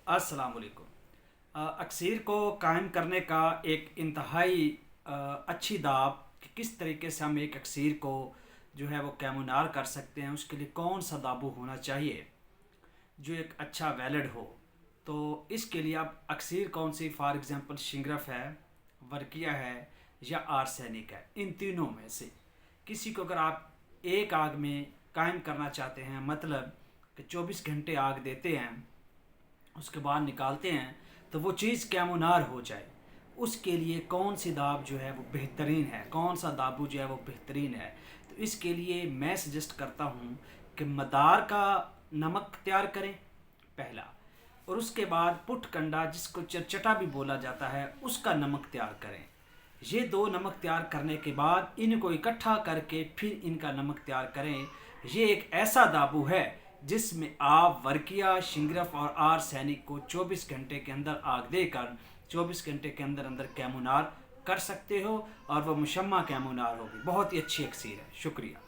अस्सलाम वालेकुम। अक्सीर को कायम करने का एक इंतहाई अच्छी दाब कि किस तरीके से हम एक अक्सीर को जो है वो कैमुनार कर सकते हैं, उसके लिए कौन सा दाबू होना चाहिए जो एक अच्छा वैलिड हो। तो इसके लिए आप अक्सीर कौन सी, फॉर एग्ज़ाम्पल शिंगरफ है, वर्किया है या आर्सेनिक है, इन तीनों में से किसी को अगर आप एक आग में कायम करना चाहते हैं, मतलब कि 24 घंटे आग देते हैं, उसके बाद निकालते हैं तो वो चीज़ कैमुनार हो जाए, उसके लिए कौन सी दाब जो है वो बेहतरीन है, कौन सा दाबू जो है वो बेहतरीन है। तो इसके लिए मैं सजेस्ट करता हूँ कि मदार का नमक तैयार करें पहला, और उसके बाद पुटकंडा जिसको चरचटा भी बोला जाता है उसका नमक तैयार करें। ये दो नमक तैयार करने के बाद इनको इकट्ठा करके फिर इनका नमक तैयार करें। ये एक ऐसा दाबू है जिसमें आप वर्किया, शिंगरफ और आर्सेनिक को 24 घंटे के अंदर आग देकर 24 घंटे के अंदर अंदर कैमुनार कर सकते हो, और वह मुशम्मा कैमुनार होगी। बहुत ही अच्छी अक्सीर है। शुक्रिया।